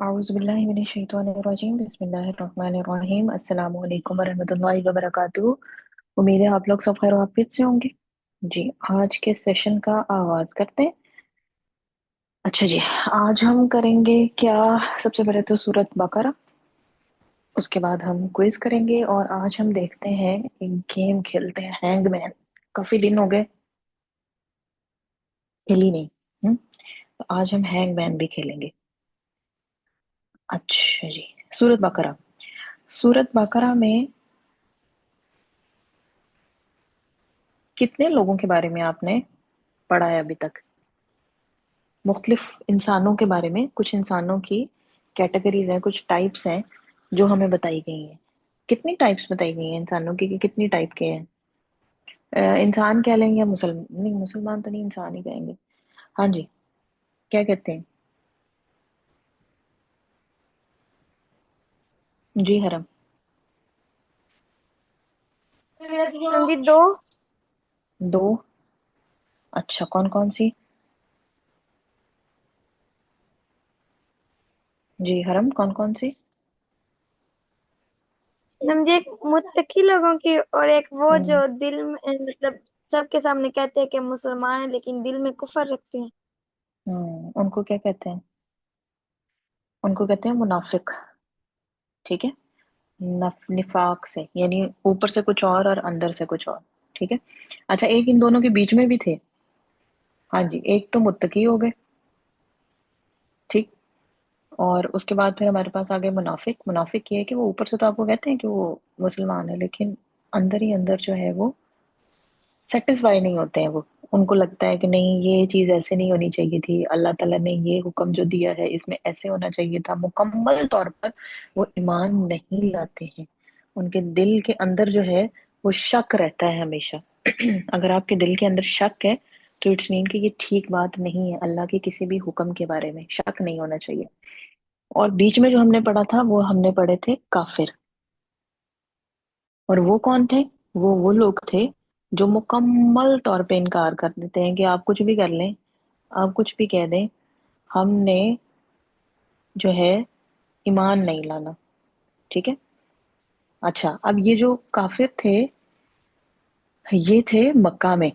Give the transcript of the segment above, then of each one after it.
औज़ुबिल्लाहि मिनश्शैतानिर्रजीम बिस्मिल्लाहिर्रहमानिर्रहीम अस्सलामु अलैकुम वरहमतुल्लाहि वबरकातुहू। उम्मीद है आप लोग सब खैर वाफियत से होंगे। जी, आज के सेशन का आगाज करते हैं। अच्छा जी, आज हम करेंगे क्या? सबसे पहले तो सूरत बकरा, उसके बाद हम क्विज करेंगे और आज हम देखते हैं एक गेम खेलते हैं, हैंगमैन। काफी दिन हो गए खेली नहीं। तो आज हम हैंगमैन भी खेलेंगे। अच्छा जी, सूरत बकरा। सूरत बकरा में कितने लोगों के बारे में आपने पढ़ा है अभी तक? मुख्तलिफ इंसानों के बारे में, कुछ इंसानों की कैटेगरीज हैं, कुछ टाइप्स हैं जो हमें बताई गई हैं। कितनी टाइप्स बताई गई हैं इंसानों की, कि कितनी टाइप के हैं? इंसान कह लेंगे या मुसलमान? नहीं, मुसलमान तो नहीं, इंसान ही कहेंगे। हाँ जी, क्या कहते हैं? जी हरम। हाँ जी, दो। दो? अच्छा, कौन कौन सी? जी हरम, कौन कौन सी? मैडम जी, एक मुत्तकी लोगों की और एक वो हम्म। जो दिल में मतलब सबके सामने कहते हैं कि मुसलमान है लेकिन दिल में कुफर रखते हैं। उनको क्या कहते हैं? उनको कहते हैं मुनाफिक। ठीक है। निफाक से यानी ऊपर से कुछ और अंदर से कुछ और। ठीक है। अच्छा, एक इन दोनों के बीच में भी थे। हाँ जी, एक तो मुत्तकी हो गए। ठीक। और उसके बाद फिर हमारे पास आ गए मुनाफिक। मुनाफिक ये है कि वो ऊपर से तो आपको कहते हैं कि वो मुसलमान है, लेकिन अंदर ही अंदर जो है वो सेटिस्फाई नहीं होते हैं। वो उनको लगता है कि नहीं, ये चीज ऐसे नहीं होनी चाहिए थी, अल्लाह ताला ने ये हुक्म जो दिया है इसमें ऐसे होना चाहिए था। मुकम्मल तौर पर वो ईमान नहीं लाते हैं। उनके दिल के अंदर जो है वो शक रहता है हमेशा। अगर आपके दिल के अंदर शक है तो इट्स मीन कि ये ठीक बात नहीं है। अल्लाह के किसी भी हुक्म के बारे में शक नहीं होना चाहिए। और बीच में जो हमने पढ़ा था वो हमने पढ़े थे काफिर। और वो कौन थे? वो लोग थे जो मुकम्मल तौर पे इनकार कर देते हैं कि आप कुछ भी कर लें, आप कुछ भी कह दें, हमने जो है ईमान नहीं लाना। ठीक है। अच्छा, अब ये जो काफिर थे ये थे मक्का में।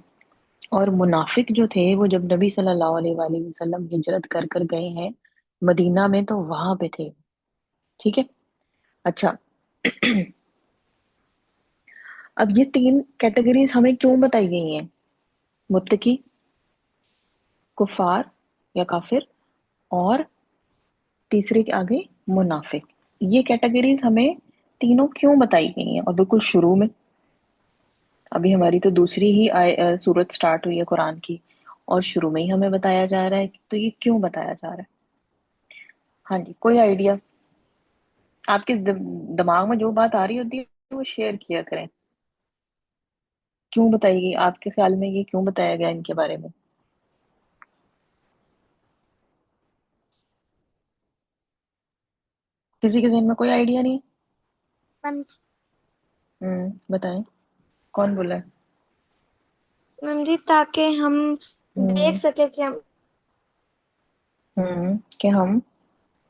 और मुनाफिक जो थे वो जब नबी सल्लल्लाहु अलैहि वसल्लम हिजरत कर कर गए हैं मदीना में, तो वहां पे थे। ठीक है। अच्छा। अब ये तीन कैटेगरीज हमें क्यों बताई गई हैं? मुत्तकी, कुफार या काफिर, और तीसरे के आगे मुनाफिक। ये कैटेगरीज हमें तीनों क्यों बताई गई हैं? और बिल्कुल शुरू में, अभी हमारी तो दूसरी ही सूरत स्टार्ट हुई है कुरान की, और शुरू में ही हमें बताया जा रहा है। तो ये क्यों बताया जा रहा है? हाँ जी, कोई आइडिया? आपके दिमाग में जो बात आ रही होती है वो शेयर किया करें। क्यों बताई गई आपके ख्याल में? ये क्यों बताया गया इनके बारे में? किसी के जहन में कोई आइडिया नहीं? मैम बताएं। कौन बोला है? मैम जी, ताकि हम देख हम्म। सके कि हम कि हम,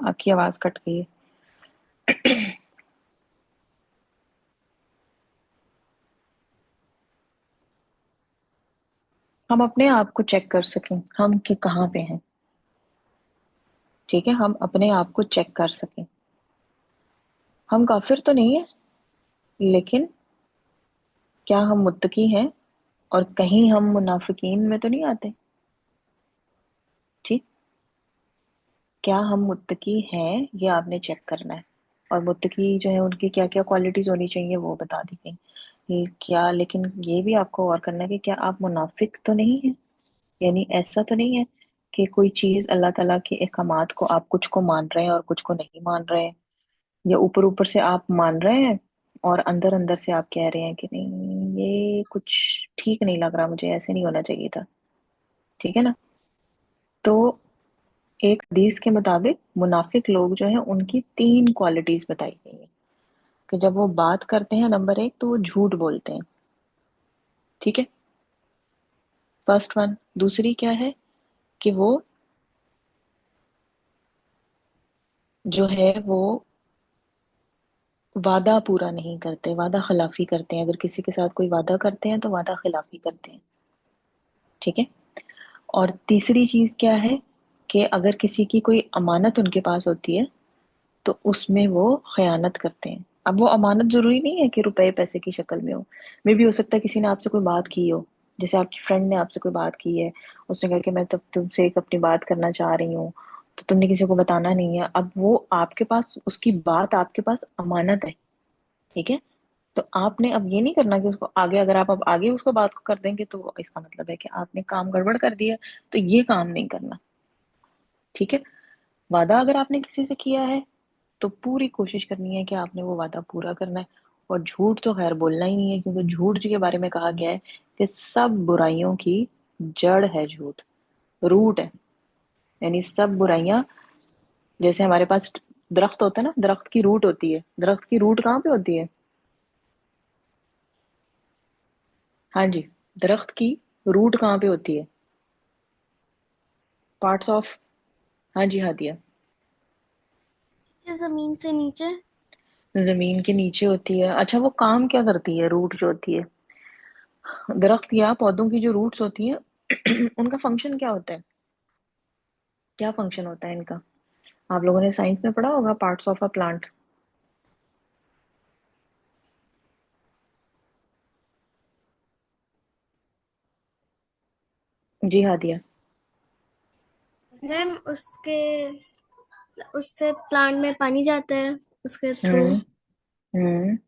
आपकी आवाज कट गई है। हम अपने आप को चेक कर सकें हम कि कहाँ पे हैं। ठीक है, हम अपने आप को चेक कर सकें। हम काफिर तो नहीं है, लेकिन क्या हम मुत्तकी हैं? और कहीं हम मुनाफिकीन में तो नहीं आते? ठीक। क्या हम मुत्तकी हैं, ये आपने चेक करना है। और मुत्तकी जो है उनकी क्या क्या क्वालिटीज होनी चाहिए वो बता दी गई। ये क्या, लेकिन ये भी आपको गौर करना है कि क्या आप मुनाफिक तो नहीं है? यानी ऐसा तो नहीं है कि कोई चीज अल्लाह ताला के अहकामात को आप कुछ को मान रहे हैं और कुछ को नहीं मान रहे हैं, या ऊपर ऊपर से आप मान रहे हैं और अंदर अंदर से आप कह रहे हैं कि नहीं, ये कुछ ठीक नहीं लग रहा, मुझे ऐसे नहीं होना चाहिए था। ठीक है ना? तो एक हदीस के मुताबिक मुनाफिक लोग जो है उनकी तीन क्वालिटीज बताई गई है। कि जब वो बात करते हैं, नंबर एक, तो वो झूठ बोलते हैं। ठीक है, फर्स्ट वन। दूसरी क्या है? कि वो जो है वो वादा पूरा नहीं करते, वादा खिलाफी करते हैं। अगर किसी के साथ कोई वादा करते हैं तो वादा खिलाफी करते हैं। ठीक है। और तीसरी चीज क्या है कि अगर किसी की कोई अमानत उनके पास होती है तो उसमें वो खयानत करते हैं। अब वो अमानत जरूरी नहीं है कि रुपए पैसे की शक्ल में हो। मे भी हो सकता है किसी ने आपसे कोई बात की हो, जैसे आपकी फ्रेंड ने आपसे कोई बात की है, उसने कहा कि मैं तब तुमसे एक अपनी बात करना चाह रही हूँ, तो तुमने किसी को बताना नहीं है। अब वो आपके पास, उसकी बात आपके पास अमानत है। ठीक है। तो आपने अब ये नहीं करना कि उसको आगे, अगर आप अब आगे उसको बात को कर देंगे तो इसका मतलब है कि आपने काम गड़बड़ कर दिया। तो ये काम नहीं करना। ठीक है। वादा अगर आपने किसी से किया है तो पूरी कोशिश करनी है कि आपने वो वादा पूरा करना है। और झूठ तो खैर बोलना ही नहीं है, क्योंकि झूठ जी के बारे में कहा गया है कि सब बुराइयों की जड़ है झूठ, रूट है। यानी सब बुराइयां, जैसे हमारे पास दरख्त होता है ना, दरख्त की रूट होती है। दरख्त की रूट कहाँ पे होती है? हाँ जी, दरख्त की रूट कहाँ पे होती है? पार्ट्स ऑफ, हाँ जी, हाँ दिया। जमीन से नीचे। जमीन के नीचे होती है। अच्छा, वो काम क्या करती है रूट जो होती है? दरख्त या पौधों की जो रूट्स होती हैं उनका फंक्शन क्या होता है? क्या फंक्शन होता है इनका? आप लोगों ने साइंस में पढ़ा होगा, पार्ट्स ऑफ अ प्लांट। जी हाँ दिया। मैम उसके उससे प्लांट में पानी जाता है उसके थ्रू। हम्म। हम्म।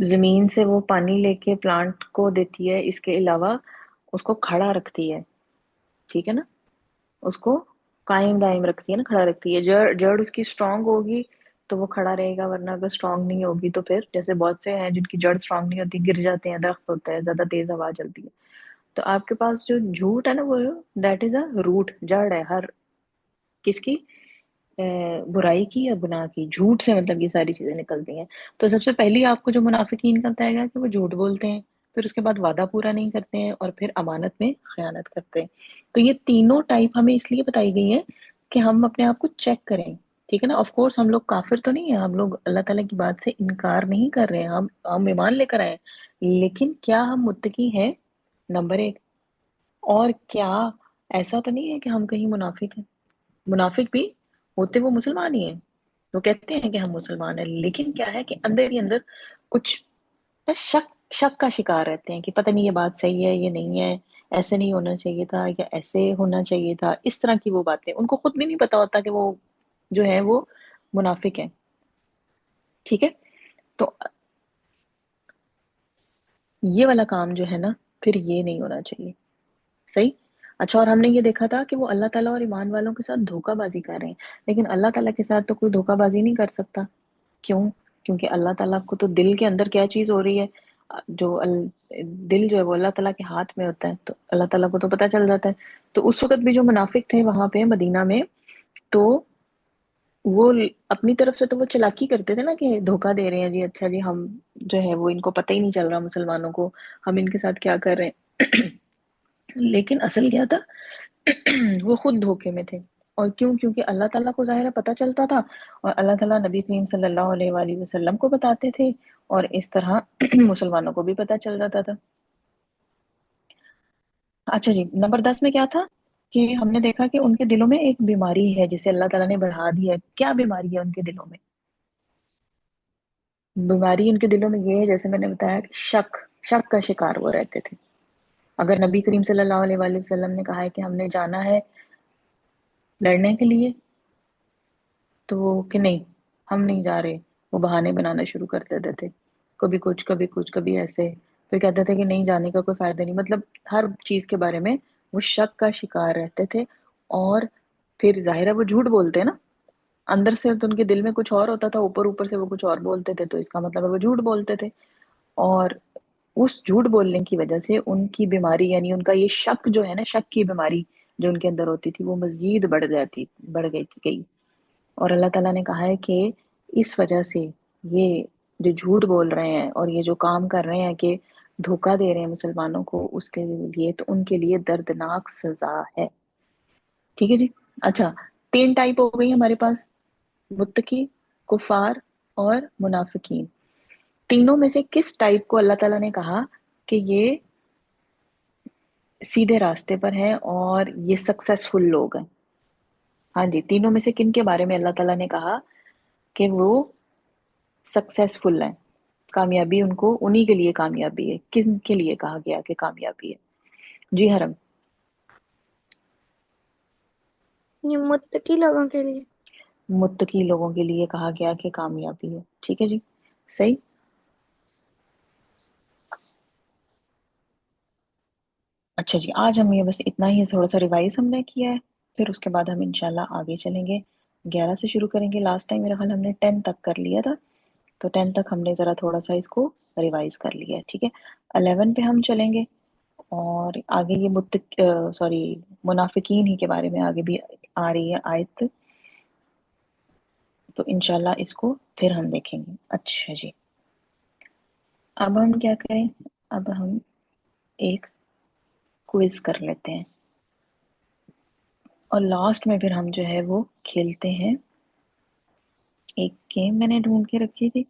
जमीन से वो पानी लेके प्लांट को देती है, इसके अलावा उसको खड़ा रखती है। ठीक है ना? उसको कायम दायम रखती है ना, खड़ा रखती है। जड़ जड़ उसकी स्ट्रांग होगी तो वो खड़ा रहेगा, वरना अगर स्ट्रांग नहीं होगी तो फिर, जैसे बहुत से हैं जिनकी जड़ स्ट्रांग नहीं होती, गिर जाते हैं। दरख्त होता है, ज्यादा तेज हवा चलती है। तो आपके पास जो झूठ है ना, वो दैट इज अ रूट, जड़ है हर किसकी, अ, बुराई की या गुनाह की। झूठ से मतलब ये सारी चीजें निकलती हैं। तो सबसे पहले आपको जो मुनाफिकीन का बताया गया कि वो झूठ बोलते हैं, फिर उसके बाद वादा पूरा नहीं करते हैं, और फिर अमानत में खयानत करते हैं। तो ये तीनों टाइप हमें इसलिए बताई गई है कि हम अपने आप को चेक करें। ठीक है ना? ऑफ कोर्स हम लोग काफिर तो नहीं है, हम लोग अल्लाह ताला की बात से इनकार नहीं कर रहे हैं, हम ईमान लेकर आए हैं। लेकिन क्या हम मुत्तकी हैं? नंबर एक। और क्या ऐसा तो नहीं है कि हम कहीं मुनाफिक हैं? मुनाफिक भी होते वो मुसलमान ही हैं। वो कहते हैं कि हम मुसलमान हैं, लेकिन क्या है कि अंदर ही अंदर कुछ ना शक, शक का शिकार रहते हैं कि पता नहीं ये बात सही है, ये नहीं है, ऐसे नहीं होना चाहिए था या ऐसे होना चाहिए था। इस तरह की वो बातें उनको खुद भी नहीं पता होता कि वो जो है वो मुनाफिक है। ठीक है। तो ये वाला काम जो है ना, फिर ये नहीं होना चाहिए। सही। अच्छा, और हमने ये देखा था कि वो अल्लाह ताला और ईमान वालों के साथ धोखाबाजी कर रहे हैं, लेकिन अल्लाह ताला के साथ तो कोई धोखाबाजी नहीं कर सकता। क्यों? क्योंकि अल्लाह ताला को तो दिल के अंदर क्या चीज हो रही है, दिल जो है वो अल्लाह ताला के हाथ में होता है, तो अल्लाह ताला को तो पता चल जाता है। तो उस वक्त भी जो मुनाफिक थे वहां पे मदीना में, तो वो अपनी तरफ से तो वो चालाकी करते थे ना कि धोखा दे रहे हैं जी, अच्छा जी, हम जो है वो, इनको पता ही नहीं चल रहा मुसलमानों को हम इनके साथ क्या कर रहे हैं। लेकिन असल क्या था, वो खुद धोखे में थे। और क्यों? क्योंकि अल्लाह ताला को ज़ाहिर है पता चलता था, और अल्लाह ताला नबी करीम सल्लल्लाहु अलैहि वसल्लम को बताते थे, और इस तरह मुसलमानों को भी पता चल जाता था। अच्छा जी, नंबर 10 में क्या था कि हमने देखा कि उनके दिलों में एक बीमारी है जिसे अल्लाह ताला ने बढ़ा दी है। क्या बीमारी है उनके दिलों में? बीमारी उनके दिलों में ये है, जैसे मैंने बताया कि शक, शक का शिकार वो रहते थे। अगर नबी करीम सल्लल्लाहु अलैहि वसल्लम ने कहा है कि हमने जाना है लड़ने के लिए, तो वो कि नहीं, हम नहीं जा रहे, वो बहाने बनाना शुरू कर देते थे। कभी कुछ, कभी कुछ, कभी ऐसे। फिर कहते थे कि नहीं, जाने का कोई फायदा नहीं। मतलब हर चीज के बारे में वो शक का शिकार रहते थे। और फिर जाहिर है वो झूठ बोलते हैं ना, अंदर से तो उनके दिल में कुछ और होता था, ऊपर ऊपर से वो कुछ और बोलते थे, तो इसका मतलब है वो झूठ बोलते थे। और उस झूठ बोलने की वजह से उनकी बीमारी, यानी उनका ये शक जो है ना, शक की बीमारी जो उनके अंदर होती थी, वो मजीद बढ़ गई। और अल्लाह ताला ने कहा है कि इस वजह से ये जो झूठ बोल रहे हैं और ये जो काम कर रहे हैं कि धोखा दे रहे हैं मुसलमानों को, उसके लिए तो उनके लिए दर्दनाक सजा है। ठीक है जी। अच्छा, तीन टाइप हो गई हमारे पास, मुत्तकी, कुफार और मुनाफिकीन। तीनों में से किस टाइप को अल्लाह ताला ने कहा कि ये सीधे रास्ते पर है और ये सक्सेसफुल लोग हैं? हाँ जी, तीनों में से किन के बारे में अल्लाह ताला ने कहा कि वो सक्सेसफुल हैं, कामयाबी उनको, उन्हीं के लिए कामयाबी है? किन के लिए कहा गया कि कामयाबी है? जी हरम। ये मुत्तकी लोगों के लिए। मुत्तकी लोगों के लिए कहा गया कि कामयाबी है। ठीक है जी, सही। अच्छा जी, आज हम ये बस इतना ही थोड़ा सा रिवाइज हमने किया है, फिर उसके बाद हम इंशाल्लाह आगे चलेंगे। 11 से शुरू करेंगे। लास्ट टाइम मेरा ख्याल हमने 10 तक कर लिया था, तो 10 तक हमने ज़रा थोड़ा सा इसको रिवाइज कर लिया है। ठीक है, 11 पे हम चलेंगे और आगे ये सॉरी, मुनाफिकीन ही के बारे में आगे भी आ रही है आयत, तो इंशाल्लाह इसको फिर हम देखेंगे। अच्छा जी, अब हम क्या करें, अब हम एक क्विज कर लेते हैं और लास्ट में फिर हम जो है वो खेलते हैं। एक गेम मैंने ढूंढ के रखी थी।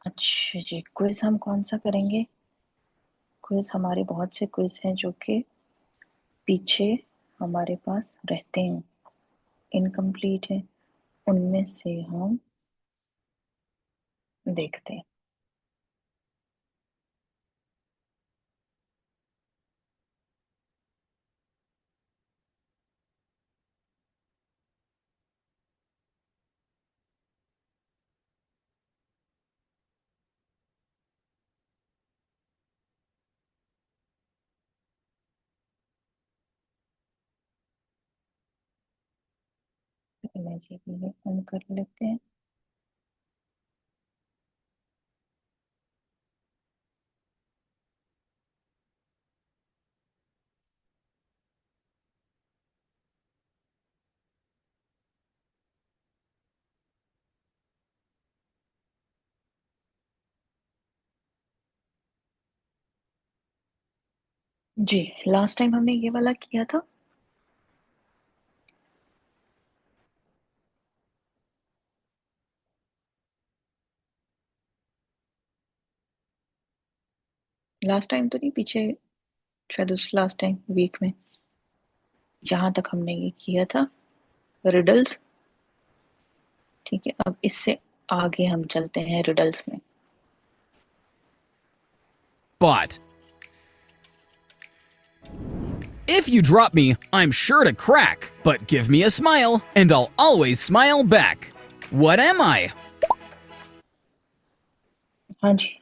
अच्छा जी, क्विज हम कौन सा करेंगे? क्विज हमारे बहुत से क्विज हैं जो कि पीछे हमारे पास रहते हैं, इनकम्प्लीट है, उनमें से हम देखते हैं। इमेज ये हम कर लेते हैं। जी, लास्ट टाइम हमने ये वाला किया था। लास्ट टाइम तो नहीं, पीछे शायद उस लास्ट टाइम वीक में जहां तक हमने ये किया था, रिडल्स। ठीक है, अब इससे आगे हम चलते हैं रिडल्स में। But if you drop me, I'm sure to crack. But give me a smile, and I'll always smile back. What am I? हाँ जी,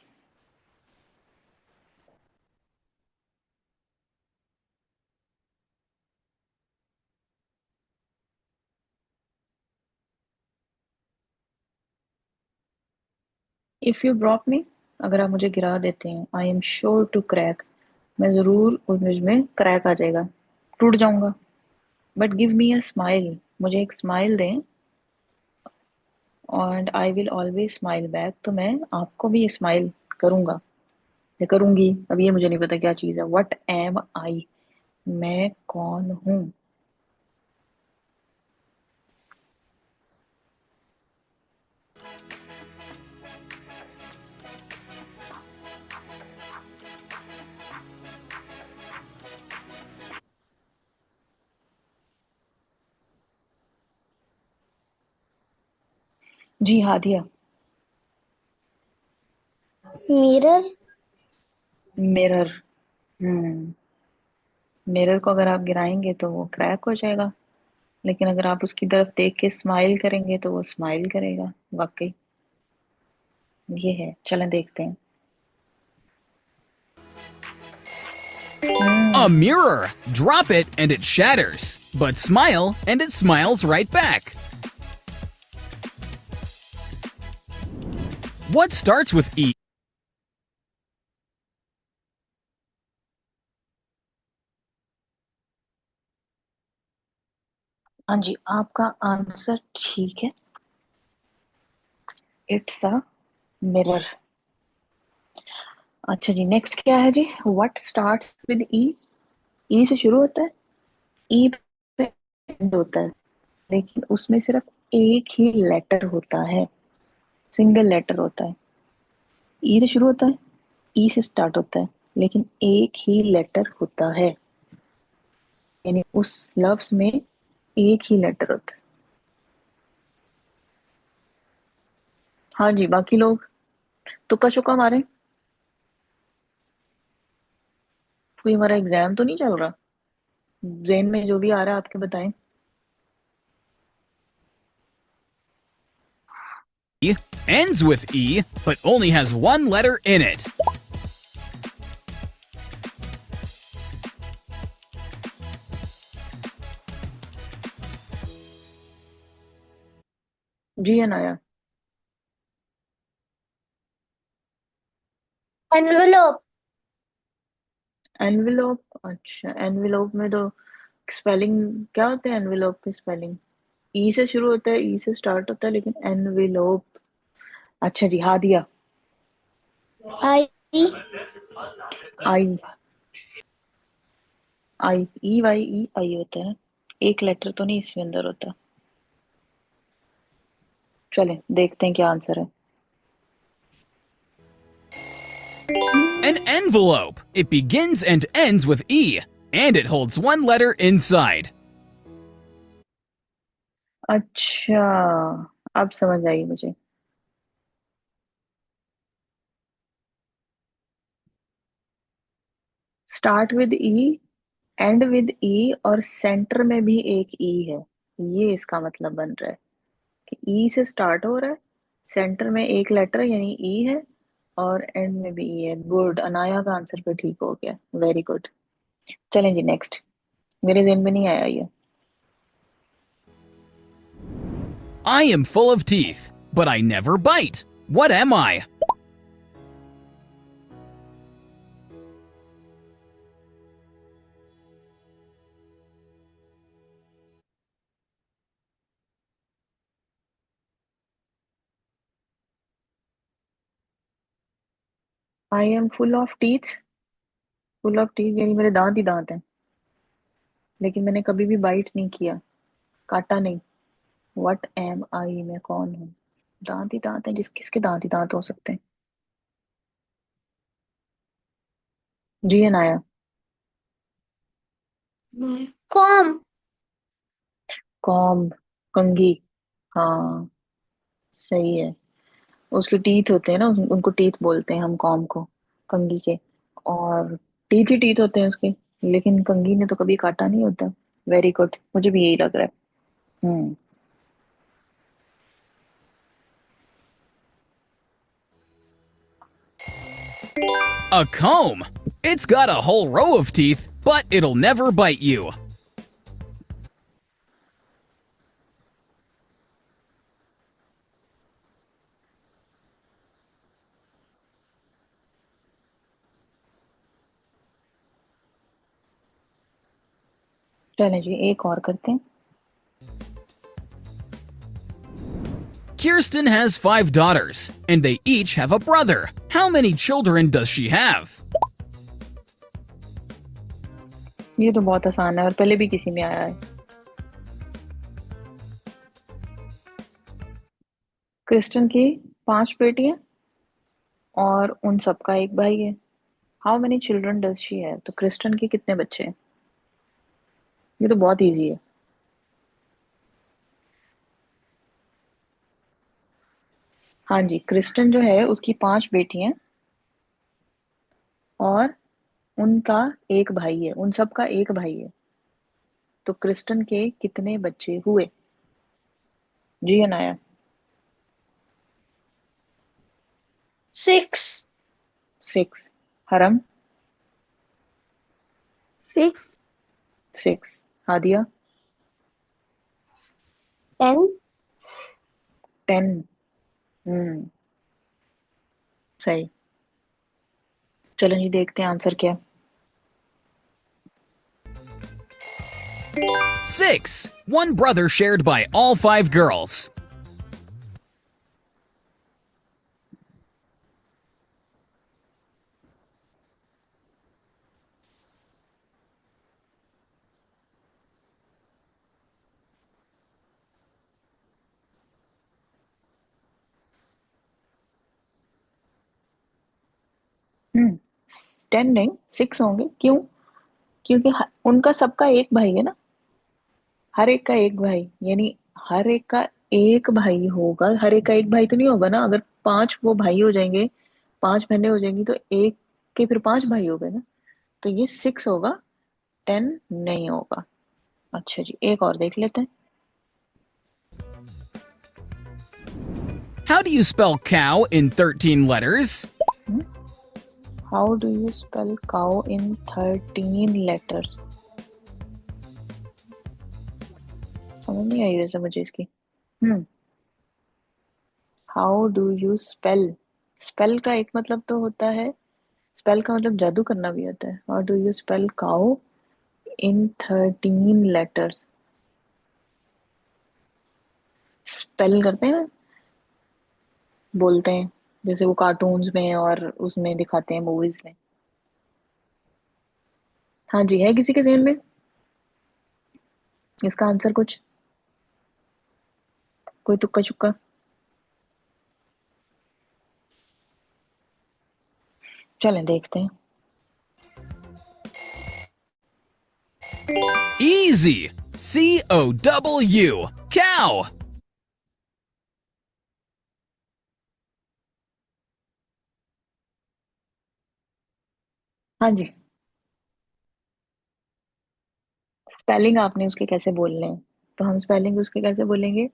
इफ यू ड्रॉप मी, अगर आप मुझे गिरा देते हैं, I am sure to crack, मैं जरूर उसमें क्रैक आ जाएगा, टूट जाऊंगा। But give me a smile, मुझे एक स्माइल दें, और I will always smile back, तो मैं आपको भी स्माइल करूंगा या करूंगी। अब ये मुझे नहीं पता क्या चीज है। व्हाट एम आई, मैं कौन हूँ? जी हादिया। मिरर। मिरर। हम्म, मिरर को अगर आप गिराएंगे तो वो क्रैक हो जाएगा, लेकिन अगर आप उसकी तरफ देख के स्माइल करेंगे तो वो स्माइल करेगा। वाकई ये है, चलें देखते हैं। A hmm. mirror. Drop it and it shatters. but smile and it smiles right back. What starts with E? हाँ जी, आपका आंसर ठीक है। It's a mirror. अच्छा जी, नेक्स्ट क्या है जी? व्हाट स्टार्ट्स विद ई? ई से शुरू होता है, ई पे एंड होता है, लेकिन उसमें सिर्फ एक ही लेटर होता है, सिंगल लेटर होता है। ई से शुरू होता है, ई से स्टार्ट होता है, लेकिन एक ही लेटर होता है, यानी उस लफ्ज में एक ही लेटर होता है। हाँ जी, बाकी लोग तुक्का शुक्का मारे। कोई हमारा एग्जाम तो नहीं चल रहा? जेन में जो भी आ रहा है आपके बताएं। Ends with E, but only has one letter in it. जी अनाया। एनवेलोप। एनवेलोप? अच्छा, एनवेलोप में तो स्पेलिंग क्या होते हैं? एनवेलोप के स्पेलिंग ई से शुरू होता है, ई से स्टार्ट होता है, लेकिन एनवेलोप। अच्छा जी, हाँ दिया। आई। आई। आई, ई वाई ई आई होता है, एक लेटर तो नहीं इसके अंदर होता। चलें देखते हैं क्या आंसर है। An envelope. It begins and ends with E, and it holds one letter inside. अच्छा, अब समझ आई मुझे। Start with E, end with E, और सेंटर में भी एक ई है। ये इसका मतलब बन रहा है कि ई से स्टार्ट हो रहा है, सेंटर में एक लेटर यानी ई है, और एंड में भी ई है। गुड, अनाया का आंसर पे ठीक हो गया, वेरी गुड। चलें जी नेक्स्ट, मेरे ज़हन में नहीं आया ये। I am full of teeth, but I never bite. What am I? I am full of teeth. Full of teeth यानी मेरे दांत ही दांत हैं, लेकिन मैंने कभी भी बाइट नहीं किया, काटा नहीं। वट एम आई, मैं कौन हूँ? दांत ही दांत है, जिस किसके दांत ही दांत हो सकते हैं? जी अनाया। कॉम। कॉम्ब, कंघी। हाँ, सही है। उसके टीथ होते हैं ना, उनको टीथ बोलते हैं हम, कॉम्ब को, कंघी के। और टीथ ही टीथ होते हैं उसके, लेकिन कंघी ने तो कभी काटा नहीं होता। वेरी गुड, मुझे भी यही लग रहा है। A comb. It's got a whole row of teeth, but it'll never bite you. चलें जी, एक और करते हैं। Kirsten has 5 daughters, and they each have a brother. How many children does she have? ये तो बहुत आसान है और पहले भी किसी में आया है। क्रिस्टन की 5 बेटियां और उन सबका एक भाई है। How many children does she have? तो क्रिस्टन के कितने बच्चे हैं? ये तो बहुत इजी है। हाँ जी, क्रिस्टन जो है उसकी 5 बेटियां और उनका एक भाई है, उन सबका एक भाई है। तो क्रिस्टन के कितने बच्चे हुए? जी अनाया। 6। 6। हरम। 6। 6। हादिया। 10। 10। हम्म, सही। चलो जी, देखते हैं आंसर क्या है। 6. One brother shared by all 5 girls. हम्म, 10 नहीं, 6 होंगे। क्यों? क्योंकि उनका सबका एक भाई है ना। हर एक का एक भाई, यानी हर एक का एक भाई होगा। हर एक का एक भाई तो नहीं होगा ना। अगर 5 वो भाई हो जाएंगे, 5 बहनें हो जाएंगी, तो एक के फिर 5 भाई हो गए ना। तो ये 6 होगा, 10 नहीं होगा। अच्छा जी, एक और देख लेते हैं। How do you spell cow in 13 letters? How do you spell cow in 13 letters? समझ नहीं आई वैसे मुझे इसकी। Hmm, how do you spell. Spell का एक मतलब तो होता है, स्पेल का मतलब जादू करना भी होता है। How do you spell cow in 13 letters? Spell करते हैं ना, बोलते हैं, जैसे वो कार्टून्स में और उसमें दिखाते हैं, मूवीज में। हाँ जी, है किसी के जहन में इसका आंसर कुछ? कोई तुक्का चुक्का? चलें देखते हैं। Easy. COW. Cow. हाँ जी, स्पेलिंग आपने उसके कैसे बोलने हैं, तो हम स्पेलिंग उसके कैसे बोलेंगे?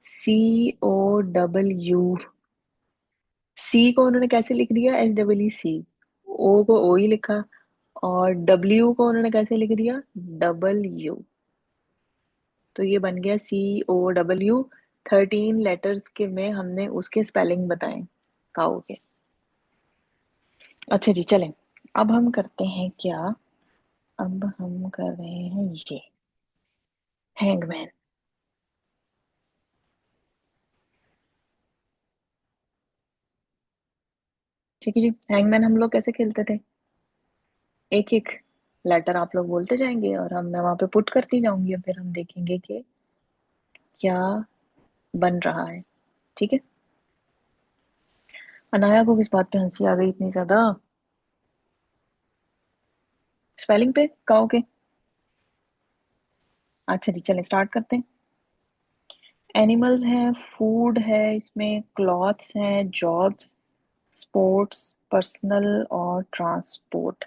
COW। सी को उन्होंने कैसे लिख दिया? SEE। ओ को ओ ही लिखा। और डब्ल्यू को उन्होंने कैसे लिख दिया? W। तो ये बन गया COW। 13 लेटर्स के में हमने उसके स्पेलिंग बताए काऊ के। अच्छा जी, चलें। अब हम करते हैं क्या? अब हम कर रहे हैं ये हैंगमैन। ठीक है जी, हैंगमैन हम लोग कैसे खेलते थे? एक एक लेटर आप लोग बोलते जाएंगे और हम मैं वहां पे पुट करती जाऊंगी, और फिर हम देखेंगे कि क्या बन रहा है। ठीक है। अनाया को किस बात पे हंसी आ गई इतनी ज्यादा? स्पेलिंग पे काओ के? अच्छा जी, चलें स्टार्ट करते हैं। एनिमल्स हैं, फूड है इसमें, क्लॉथ्स हैं, जॉब्स, स्पोर्ट्स, पर्सनल और ट्रांसपोर्ट।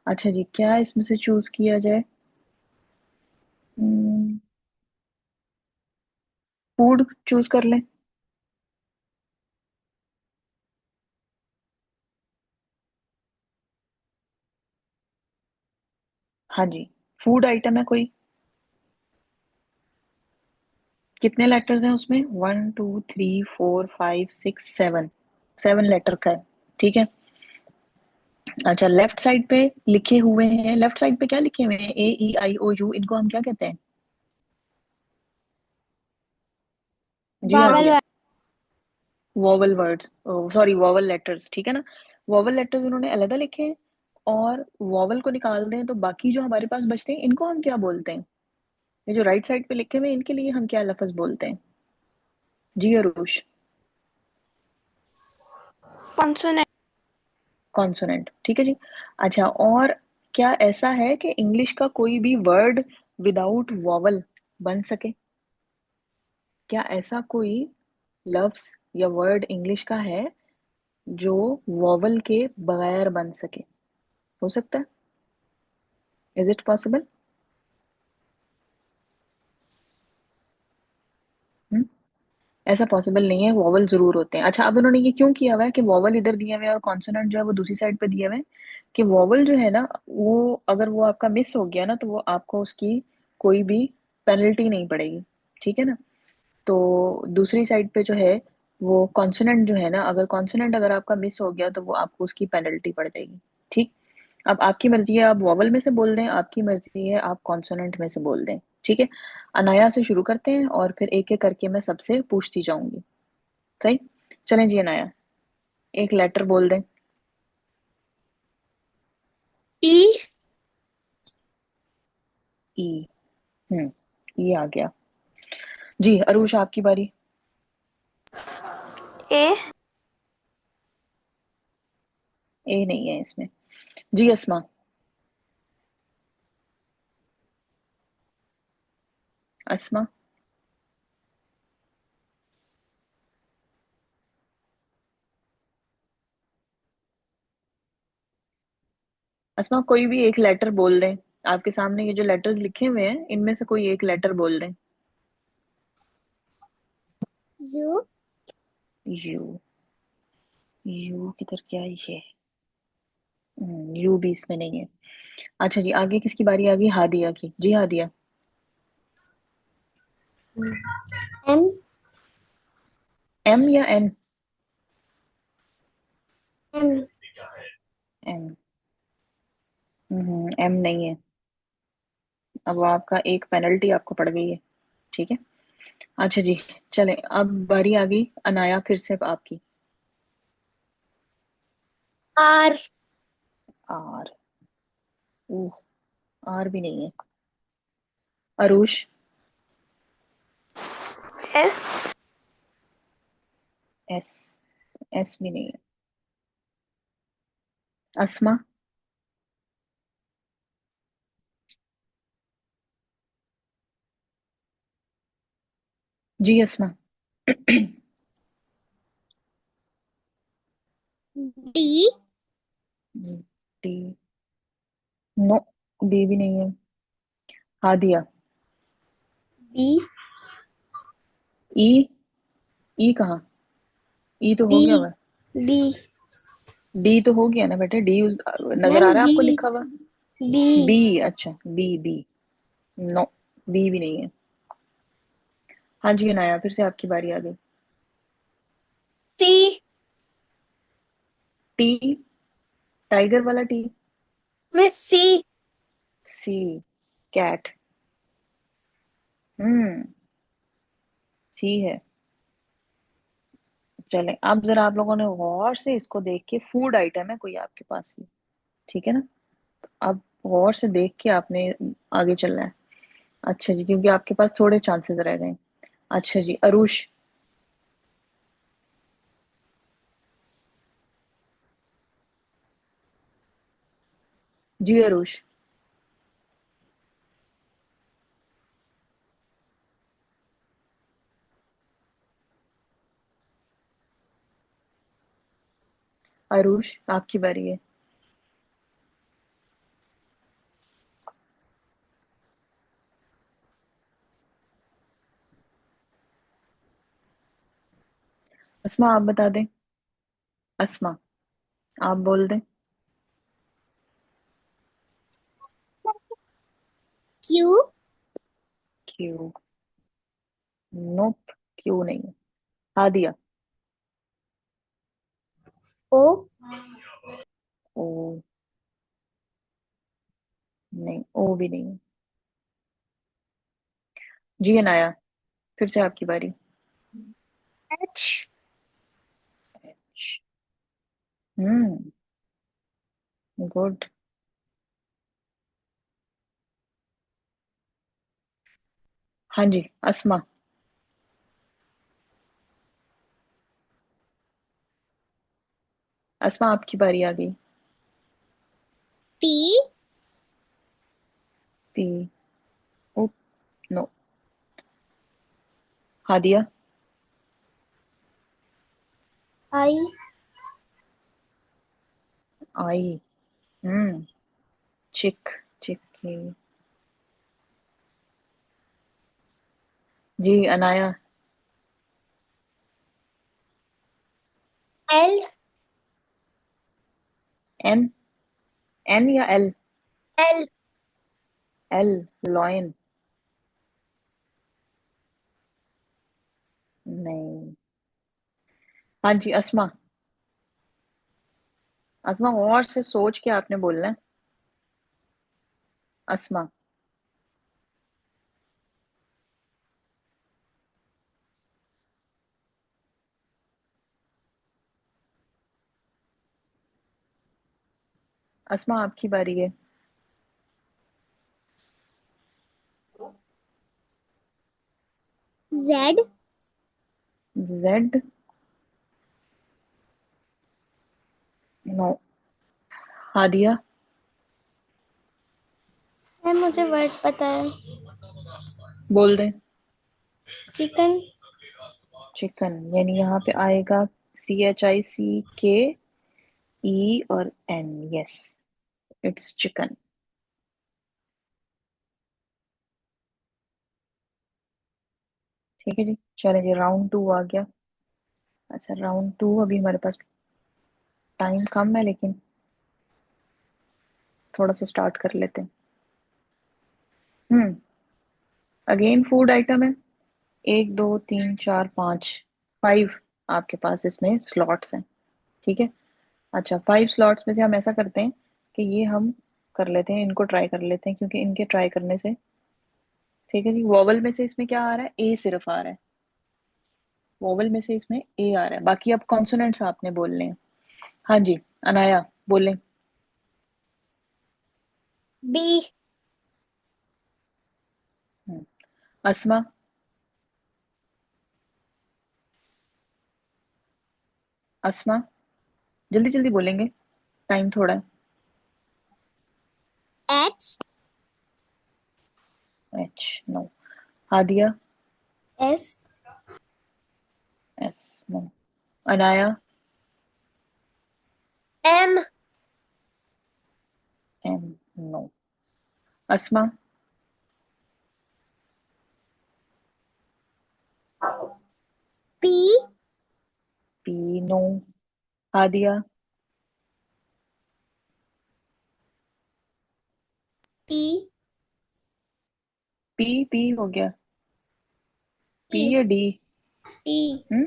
अच्छा जी, क्या इसमें से चूज किया जाए? फूड चूज कर लें। हाँ जी, फूड आइटम है कोई? कितने लेटर्स हैं उसमें? 1 2 3 4 5 6 7। 7 लेटर का है। ठीक है। अच्छा, लेफ्ट साइड पे लिखे हुए हैं, लेफ्ट साइड पे क्या लिखे हुए हैं? AEIOU, इनको हम क्या कहते हैं? जी हाँ जी, vowel. Vowel words, sorry vowel letters, ठीक है ना। वोवल लेटर्स उन्होंने अलग लिखे हैं, और वोवल को निकाल दें तो बाकी जो हमारे पास बचते हैं, इनको हम क्या बोलते हैं? ये जो राइट साइड पे लिखे हुए हैं, इनके लिए हम क्या लफ्ज बोलते हैं? जी अरुष। कॉन्सोनेंट। कॉन्सोनेंट, ठीक है जी। अच्छा, और क्या ऐसा है कि इंग्लिश का कोई भी वर्ड विदाउट वॉवल बन सके? क्या ऐसा कोई लफ्ज या वर्ड इंग्लिश का है जो वॉवल के बगैर बन सके? हो सकता है? Is it possible? ऐसा पॉसिबल नहीं है, वॉवल जरूर होते हैं। अच्छा, अब उन्होंने ये क्यों किया हुआ है कि वॉवल इधर दिए हुए हैं और कॉन्सोनेंट जो है वो दूसरी साइड पे दिए हुए हैं? कि वॉवल जो है ना, वो अगर वो आपका मिस हो गया ना, तो वो आपको उसकी कोई भी पेनल्टी नहीं पड़ेगी। ठीक है ना। तो दूसरी साइड पे जो है वो कॉन्सोनेंट जो है ना, अगर कॉन्सोनेंट अगर आपका मिस हो गया तो वो आपको उसकी पेनल्टी पड़ जाएगी। ठीक। अब आपकी मर्जी है, आप वॉवल में से बोल दें, आपकी मर्जी है आप कॉन्सोनेंट में से बोल दें। ठीक है। अनाया से शुरू करते हैं और फिर एक एक करके मैं सबसे पूछती जाऊंगी। सही। चलें जी अनाया, एक लेटर बोल दें। टी। ई। ई आ गया। जी अरुष आपकी बारी। ए। ए नहीं है इसमें। जी अस्मा। अस्मा। अस्मा कोई भी एक लेटर बोल दें। आपके सामने ये जो लेटर्स लिखे हुए हैं इनमें से कोई एक लेटर बोल दें। यू। यू। यू किधर क्या ये? यू भी इसमें नहीं है। अच्छा जी, आगे किसकी बारी आ गई? हादिया की। जी हादिया। एम। एम या एन? एम। एम। एम नहीं है। अब आपका एक पेनल्टी आपको पड़ गई है। ठीक है। अच्छा जी। चलें, अब बारी आ गई अनाया, फिर से आपकी। आर। आर। आर भी नहीं है। अरुष। एस। एस। एस भी नहीं है। अस्मा। जी अस्मा। डी। डी। नो। डी भी नहीं है। हादिया। बी। ई। ई कहाँ? ई तो हो बी। गया हुआ। बी। डी तो हो गया ना बेटे, डी नजर मैम आ रहा है बी। आपको लिखा हुआ? बी। बी। अच्छा बी बी। नो। बी भी नहीं है। हाँ जी अनाया, फिर से आपकी बारी आ गई। टी। टी। टाइगर वाला टी। मैं सी। सी। कैट। हम्म। सी है। चलें, अब जरा आप लोगों ने गौर से इसको देख के, फूड आइटम है कोई आपके पास ही। ठीक है ना? अब गौर से देख के आपने आगे चलना है। अच्छा जी, क्योंकि आपके पास थोड़े चांसेस रह गए। अच्छा जी अरुष। जी अरुष। अरुष आपकी बारी है। अस्मा आप बता दें। अस्मा आप बोल दें। क्यू। क्यू। नोप। क्यू नहीं है। हादिया। ओ। ओ। नहीं, ओ भी नहीं है। जी अनाया, फिर से आपकी बारी। एच। हम्म। गुड। हाँ जी अस्मा। अस्मा आपकी बारी आ गई। पी। पी। ओ। नो। हादिया। आई। आई। हम्म। चिक। चिक। जी अनाया। एल। एन। एन या एल? एल। एल। लॉयन। नहीं। हाँ जी अस्मा। अस्मा और से सोच के आपने बोलना है। अस्मा। अस्मा आपकी बारी है। Z. Z. No. Hadia. Ma'am मुझे वर्ड पता है। बोल दें। चिकन। चिकन यानी यहाँ पे आएगा CHICKE और N। Yes, it's chicken. ठीक है जी, चलें जी, राउंड टू आ गया। अच्छा राउंड टू, अभी हमारे पास टाइम कम है लेकिन थोड़ा सा स्टार्ट कर लेते हैं। हम्म। अगेन फूड आइटम है। एक दो तीन चार पाँच, 5 आपके पास इसमें स्लॉट्स हैं। ठीक है। अच्छा 5 स्लॉट्स में से हम ऐसा करते हैं कि ये हम कर लेते हैं, इनको ट्राई कर लेते हैं, क्योंकि इनके ट्राई करने से। ठीक है जी, वोवल में से इसमें क्या आ रहा है, ए सिर्फ आ रहा है। वोवल में से इसमें ए आ रहा है, बाकी अब कॉन्सोनेंट्स आपने बोलने हैं। हाँ जी अनाया बोलें। बी। हम्म, अस्मा। अस्मा जल्दी जल्दी बोलेंगे, टाइम थोड़ा है। H. H. No. Hadiya. S. S. No. Anaya. M. M. No. Asma. P. P. No. Hadiya. P. P. P हो गया। P T. या D. T. Hmm.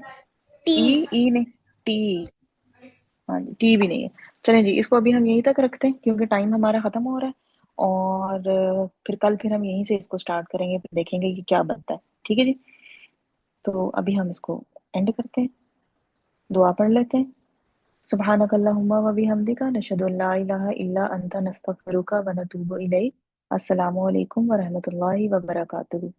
T. E. E नहीं, टी। हाँ जी टी भी नहीं है। चलें जी, इसको अभी हम यहीं तक रखते हैं क्योंकि टाइम हमारा खत्म हो रहा है। और फिर कल फिर हम यहीं से इसको स्टार्ट करेंगे, फिर देखेंगे कि क्या बनता है। ठीक है जी। तो अभी हम इसको एंड करते हैं, दुआ पढ़ लेते हैं। सुब्हानक अल्लाहुम्मा व बिहम्दिका नशहदु अल्ला इलाहा इल्ला अंता नस्तगफिरुका व नतूबु इलैक। अस्सलामु अलैकुम व रहमतुल्लाहि व बरकातुहू।